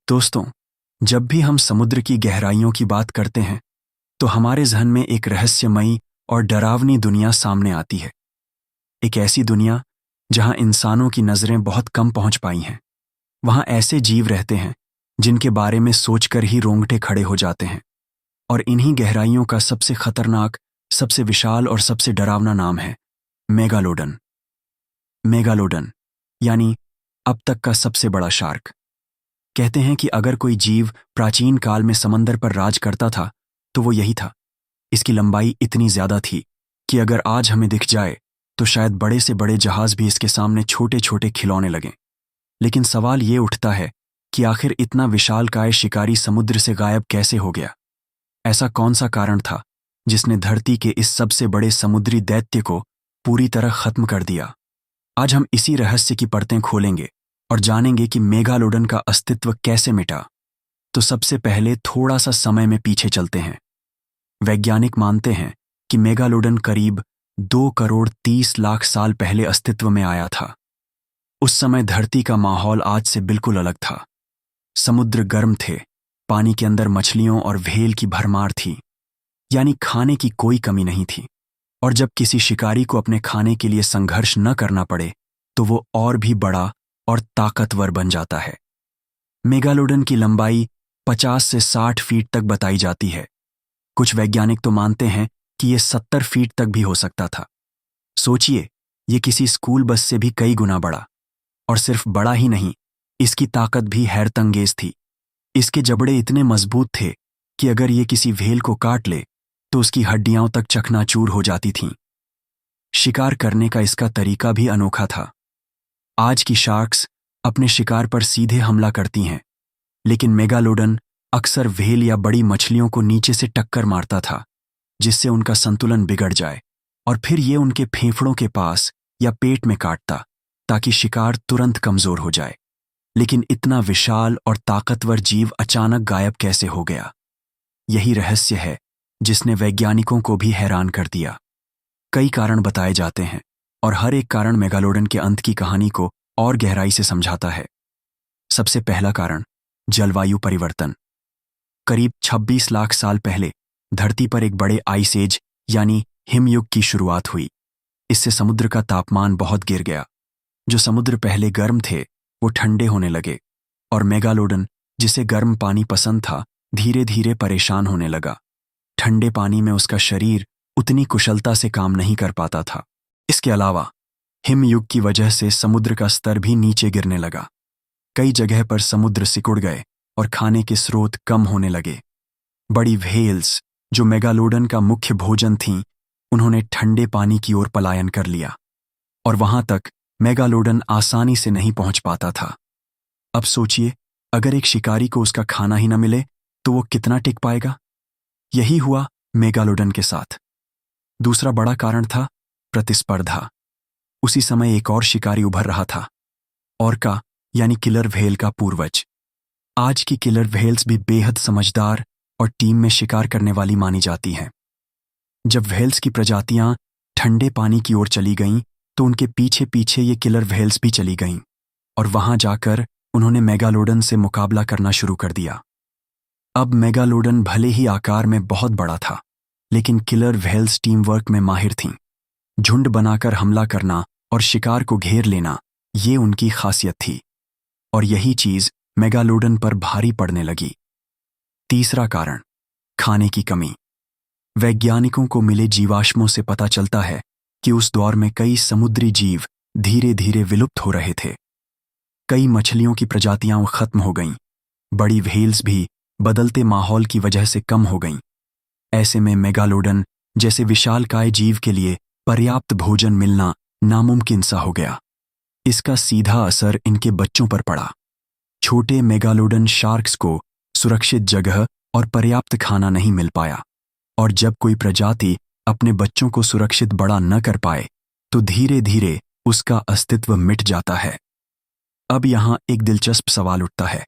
दोस्तों, जब भी हम समुद्र की गहराइयों की बात करते हैं तो हमारे जहन में एक रहस्यमयी और डरावनी दुनिया सामने आती है। एक ऐसी दुनिया जहां इंसानों की नज़रें बहुत कम पहुंच पाई हैं। वहां ऐसे जीव रहते हैं जिनके बारे में सोचकर ही रोंगटे खड़े हो जाते हैं। और इन्हीं गहराइयों का सबसे खतरनाक, सबसे विशाल और सबसे डरावना नाम है मेगालोडन। मेगालोडन यानी अब तक का सबसे बड़ा शार्क। कहते हैं कि अगर कोई जीव प्राचीन काल में समंदर पर राज करता था तो वो यही था। इसकी लंबाई इतनी ज्यादा थी कि अगर आज हमें दिख जाए तो शायद बड़े से बड़े जहाज भी इसके सामने छोटे छोटे खिलौने लगें। लेकिन सवाल ये उठता है कि आखिर इतना विशालकाय शिकारी समुद्र से गायब कैसे हो गया? ऐसा कौन सा कारण था जिसने धरती के इस सबसे बड़े समुद्री दैत्य को पूरी तरह खत्म कर दिया? आज हम इसी रहस्य की परतें खोलेंगे और जानेंगे कि मेगालोडन का अस्तित्व कैसे मिटा। तो सबसे पहले थोड़ा सा समय में पीछे चलते हैं। वैज्ञानिक मानते हैं कि मेगालोडन करीब 2 करोड़ 30 लाख साल पहले अस्तित्व में आया था। उस समय धरती का माहौल आज से बिल्कुल अलग था। समुद्र गर्म थे, पानी के अंदर मछलियों और व्हेल की भरमार थी, यानी खाने की कोई कमी नहीं थी। और जब किसी शिकारी को अपने खाने के लिए संघर्ष न करना पड़े तो वो और भी बड़ा और ताकतवर बन जाता है। मेगालोडन की लंबाई 50 से 60 फीट तक बताई जाती है। कुछ वैज्ञानिक तो मानते हैं कि ये 70 फीट तक भी हो सकता था। सोचिए, ये किसी स्कूल बस से भी कई गुना बड़ा। और सिर्फ बड़ा ही नहीं, इसकी ताकत भी हैरतअंगेज थी। इसके जबड़े इतने मजबूत थे कि अगर ये किसी व्हेल को काट ले तो उसकी हड्डियां तक चकनाचूर हो जाती थीं। शिकार करने का इसका तरीका भी अनोखा था। आज की शार्क्स अपने शिकार पर सीधे हमला करती हैं, लेकिन मेगालोडन अक्सर व्हेल या बड़ी मछलियों को नीचे से टक्कर मारता था, जिससे उनका संतुलन बिगड़ जाए और फिर ये उनके फेफड़ों के पास या पेट में काटता ताकि शिकार तुरंत कमजोर हो जाए। लेकिन इतना विशाल और ताकतवर जीव अचानक गायब कैसे हो गया? यही रहस्य है जिसने वैज्ञानिकों को भी हैरान कर दिया। कई कारण बताए जाते हैं और हर एक कारण मेगालोडन के अंत की कहानी को और गहराई से समझाता है। सबसे पहला कारण, जलवायु परिवर्तन। करीब 26 लाख साल पहले धरती पर एक बड़े आइस एज यानी हिमयुग की शुरुआत हुई। इससे समुद्र का तापमान बहुत गिर गया। जो समुद्र पहले गर्म थे वो ठंडे होने लगे और मेगालोडन, जिसे गर्म पानी पसंद था, धीरे धीरे परेशान होने लगा। ठंडे पानी में उसका शरीर उतनी कुशलता से काम नहीं कर पाता था। इसके अलावा हिमयुग की वजह से समुद्र का स्तर भी नीचे गिरने लगा। कई जगह पर समुद्र सिकुड़ गए और खाने के स्रोत कम होने लगे। बड़ी व्हेल्स, जो मेगालोडन का मुख्य भोजन थीं, उन्होंने ठंडे पानी की ओर पलायन कर लिया और वहां तक मेगालोडन आसानी से नहीं पहुंच पाता था। अब सोचिए, अगर एक शिकारी को उसका खाना ही न मिले तो वो कितना टिक पाएगा? यही हुआ मेगालोडन के साथ। दूसरा बड़ा कारण था प्रतिस्पर्धा। उसी समय एक और शिकारी उभर रहा था, ऑर्का यानी किलर व्हेल का पूर्वज। आज की किलर व्हेल्स भी बेहद समझदार और टीम में शिकार करने वाली मानी जाती हैं। जब व्हेल्स की प्रजातियां ठंडे पानी की ओर चली गईं तो उनके पीछे पीछे ये किलर व्हेल्स भी चली गईं और वहां जाकर उन्होंने मेगालोडन से मुकाबला करना शुरू कर दिया। अब मेगालोडन भले ही आकार में बहुत बड़ा था, लेकिन किलर व्हेल्स टीम वर्क में माहिर थीं। झुंड बनाकर हमला करना और शिकार को घेर लेना, ये उनकी खासियत थी और यही चीज मेगालोडन पर भारी पड़ने लगी। तीसरा कारण, खाने की कमी। वैज्ञानिकों को मिले जीवाश्मों से पता चलता है कि उस दौर में कई समुद्री जीव धीरे धीरे विलुप्त हो रहे थे। कई मछलियों की प्रजातियां खत्म हो गईं। बड़ी व्हेल्स भी बदलते माहौल की वजह से कम हो गईं। ऐसे में मेगालोडन जैसे विशालकाय जीव के लिए पर्याप्त भोजन मिलना नामुमकिन सा हो गया। इसका सीधा असर इनके बच्चों पर पड़ा। छोटे मेगालोडन शार्क्स को सुरक्षित जगह और पर्याप्त खाना नहीं मिल पाया और जब कोई प्रजाति अपने बच्चों को सुरक्षित बड़ा न कर पाए तो धीरे धीरे उसका अस्तित्व मिट जाता है। अब यहां एक दिलचस्प सवाल उठता है,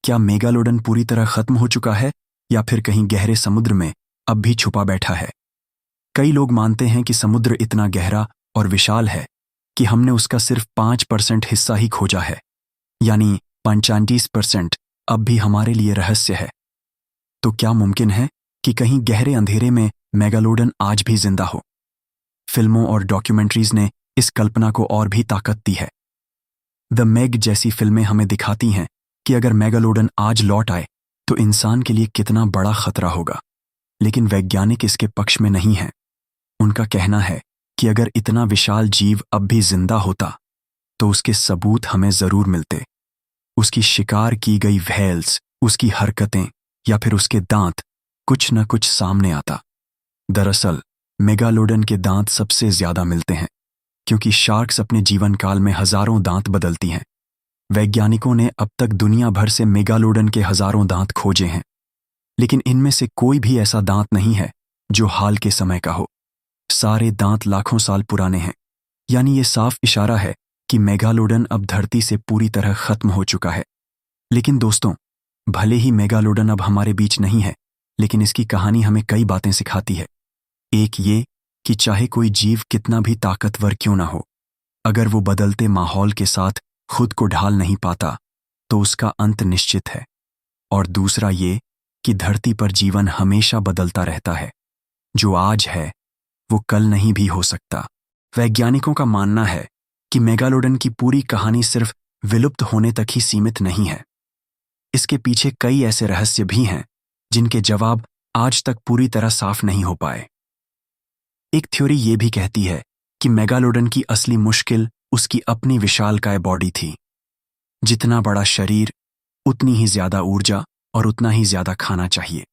क्या मेगालोडन पूरी तरह खत्म हो चुका है या फिर कहीं गहरे समुद्र में अब भी छुपा बैठा है? कई लोग मानते हैं कि समुद्र इतना गहरा और विशाल है कि हमने उसका सिर्फ 5% हिस्सा ही खोजा है, यानी 95% अब भी हमारे लिए रहस्य है। तो क्या मुमकिन है कि कहीं गहरे अंधेरे में मेगालोडन आज भी जिंदा हो? फिल्मों और डॉक्यूमेंट्रीज ने इस कल्पना को और भी ताकत दी है। द मेग जैसी फिल्में हमें दिखाती हैं कि अगर मेगालोडन आज लौट आए तो इंसान के लिए कितना बड़ा खतरा होगा। लेकिन वैज्ञानिक इसके पक्ष में नहीं हैं। उनका कहना है कि अगर इतना विशाल जीव अब भी जिंदा होता तो उसके सबूत हमें जरूर मिलते। उसकी शिकार की गई व्हेल्स, उसकी हरकतें या फिर उसके दांत, कुछ न कुछ सामने आता। दरअसल मेगालोडन के दांत सबसे ज्यादा मिलते हैं क्योंकि शार्क्स अपने जीवन काल में हजारों दांत बदलती हैं। वैज्ञानिकों ने अब तक दुनिया भर से मेगालोडन के हजारों दांत खोजे हैं, लेकिन इनमें से कोई भी ऐसा दांत नहीं है जो हाल के समय का हो। सारे दांत लाखों साल पुराने हैं। यानी ये साफ इशारा है कि मेगालोडन अब धरती से पूरी तरह खत्म हो चुका है। लेकिन दोस्तों, भले ही मेगालोडन अब हमारे बीच नहीं है, लेकिन इसकी कहानी हमें कई बातें सिखाती है। एक ये कि चाहे कोई जीव कितना भी ताकतवर क्यों ना हो, अगर वो बदलते माहौल के साथ खुद को ढाल नहीं पाता तो उसका अंत निश्चित है। और दूसरा ये कि धरती पर जीवन हमेशा बदलता रहता है। जो आज है वो कल नहीं भी हो सकता। वैज्ञानिकों का मानना है कि मेगालोडन की पूरी कहानी सिर्फ विलुप्त होने तक ही सीमित नहीं है। इसके पीछे कई ऐसे रहस्य भी हैं जिनके जवाब आज तक पूरी तरह साफ नहीं हो पाए। एक थ्योरी ये भी कहती है कि मेगालोडन की असली मुश्किल उसकी अपनी विशालकाय बॉडी थी। जितना बड़ा शरीर, उतनी ही ज्यादा ऊर्जा और उतना ही ज्यादा खाना चाहिए।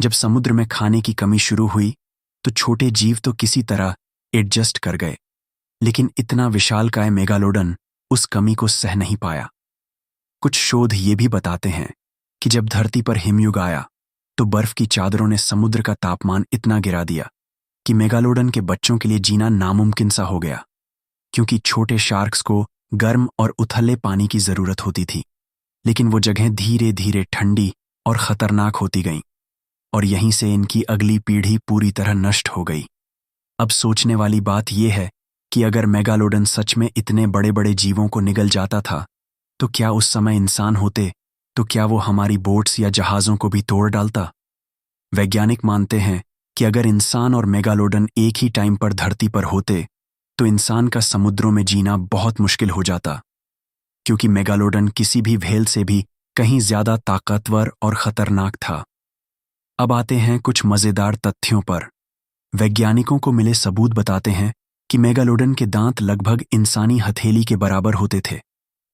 जब समुद्र में खाने की कमी शुरू हुई तो छोटे जीव तो किसी तरह एडजस्ट कर गए, लेकिन इतना विशालकाय मेगालोडन उस कमी को सह नहीं पाया। कुछ शोध ये भी बताते हैं कि जब धरती पर हिमयुग आया तो बर्फ की चादरों ने समुद्र का तापमान इतना गिरा दिया कि मेगालोडन के बच्चों के लिए जीना नामुमकिन सा हो गया, क्योंकि छोटे शार्क्स को गर्म और उथले पानी की जरूरत होती थी। लेकिन वो जगह धीरे धीरे ठंडी और खतरनाक होती गईं, और यहीं से इनकी अगली पीढ़ी पूरी तरह नष्ट हो गई। अब सोचने वाली बात यह है कि अगर मेगालोडन सच में इतने बड़े बड़े जीवों को निगल जाता था तो क्या उस समय इंसान होते तो क्या वो हमारी बोट्स या जहाज़ों को भी तोड़ डालता? वैज्ञानिक मानते हैं कि अगर इंसान और मेगालोडन एक ही टाइम पर धरती पर होते तो इंसान का समुद्रों में जीना बहुत मुश्किल हो जाता, क्योंकि मेगालोडन किसी भी व्हेल से भी कहीं ज्यादा ताकतवर और खतरनाक था। अब आते हैं कुछ मजेदार तथ्यों पर। वैज्ञानिकों को मिले सबूत बताते हैं कि मेगालोडन के दांत लगभग इंसानी हथेली के बराबर होते थे।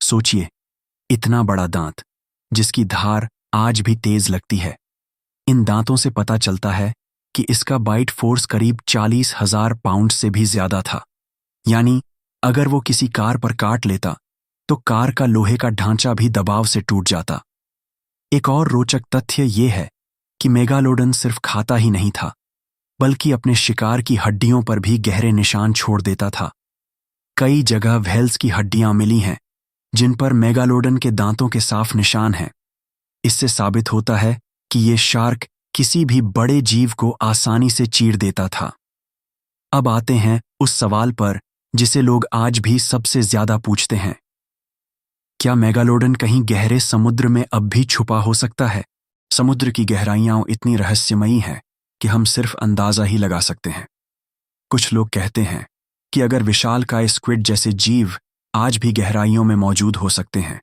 सोचिए, इतना बड़ा दांत जिसकी धार आज भी तेज लगती है। इन दांतों से पता चलता है कि इसका बाइट फोर्स करीब 40,000 पाउंड से भी ज्यादा था। यानी अगर वो किसी कार पर काट लेता तो कार का लोहे का ढांचा भी दबाव से टूट जाता। एक और रोचक तथ्य ये है कि मेगालोडन सिर्फ खाता ही नहीं था, बल्कि अपने शिकार की हड्डियों पर भी गहरे निशान छोड़ देता था। कई जगह व्हेल्स की हड्डियां मिली हैं जिन पर मेगालोडन के दांतों के साफ निशान हैं। इससे साबित होता है कि ये शार्क किसी भी बड़े जीव को आसानी से चीर देता था। अब आते हैं उस सवाल पर जिसे लोग आज भी सबसे ज्यादा पूछते हैं। क्या मेगालोडन कहीं गहरे समुद्र में अब भी छुपा हो सकता है? समुद्र की गहराइयां इतनी रहस्यमयी हैं कि हम सिर्फ अंदाजा ही लगा सकते हैं। कुछ लोग कहते हैं कि अगर विशालकाय स्क्विड जैसे जीव आज भी गहराइयों में मौजूद हो सकते हैं,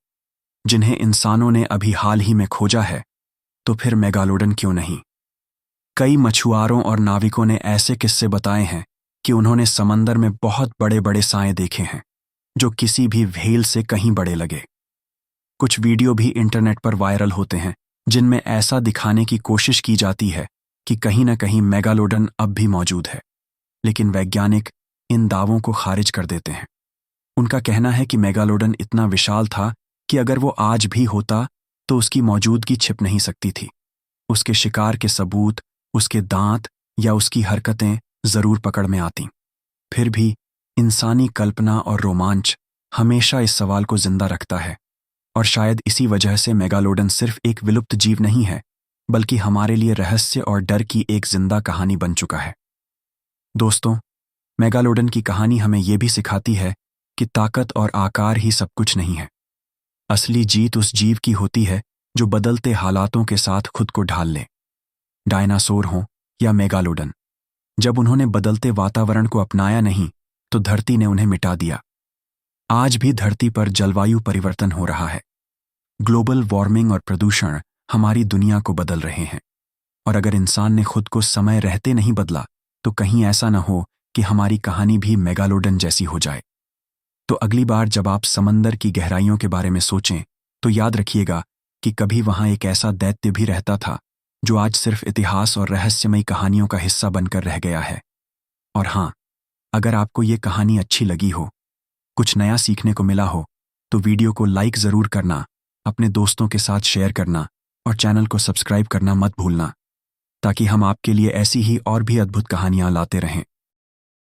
जिन्हें इंसानों ने अभी हाल ही में खोजा है, तो फिर मेगालोडन क्यों नहीं? कई मछुआरों और नाविकों ने ऐसे किस्से बताए हैं कि उन्होंने समंदर में बहुत बड़े बड़े साए देखे हैं जो किसी भी व्हेल से कहीं बड़े लगे। कुछ वीडियो भी इंटरनेट पर वायरल होते हैं जिनमें ऐसा दिखाने की कोशिश की जाती है कि कहीं न कहीं मेगालोडन अब भी मौजूद है। लेकिन वैज्ञानिक इन दावों को खारिज कर देते हैं। उनका कहना है कि मेगालोडन इतना विशाल था कि अगर वो आज भी होता तो उसकी मौजूदगी छिप नहीं सकती थी। उसके शिकार के सबूत, उसके दांत या उसकी हरकतें जरूर पकड़ में आती। फिर भी इंसानी कल्पना और रोमांच हमेशा इस सवाल को जिंदा रखता है, और शायद इसी वजह से मेगालोडन सिर्फ एक विलुप्त जीव नहीं है, बल्कि हमारे लिए रहस्य और डर की एक जिंदा कहानी बन चुका है। दोस्तों, मेगालोडन की कहानी हमें यह भी सिखाती है कि ताकत और आकार ही सब कुछ नहीं है। असली जीत उस जीव की होती है जो बदलते हालातों के साथ खुद को ढाल ले। डायनासोर हों या मेगालोडन, जब उन्होंने बदलते वातावरण को अपनाया नहीं तो धरती ने उन्हें मिटा दिया। आज भी धरती पर जलवायु परिवर्तन हो रहा है। ग्लोबल वार्मिंग और प्रदूषण हमारी दुनिया को बदल रहे हैं, और अगर इंसान ने खुद को समय रहते नहीं बदला तो कहीं ऐसा न हो कि हमारी कहानी भी मेगालोडन जैसी हो जाए। तो अगली बार जब आप समंदर की गहराइयों के बारे में सोचें तो याद रखिएगा कि कभी वहां एक ऐसा दैत्य भी रहता था जो आज सिर्फ इतिहास और रहस्यमयी कहानियों का हिस्सा बनकर रह गया है। और हाँ, अगर आपको ये कहानी अच्छी लगी हो, कुछ नया सीखने को मिला हो, तो वीडियो को लाइक ज़रूर करना, अपने दोस्तों के साथ शेयर करना और चैनल को सब्सक्राइब करना मत भूलना, ताकि हम आपके लिए ऐसी ही और भी अद्भुत कहानियां लाते रहें।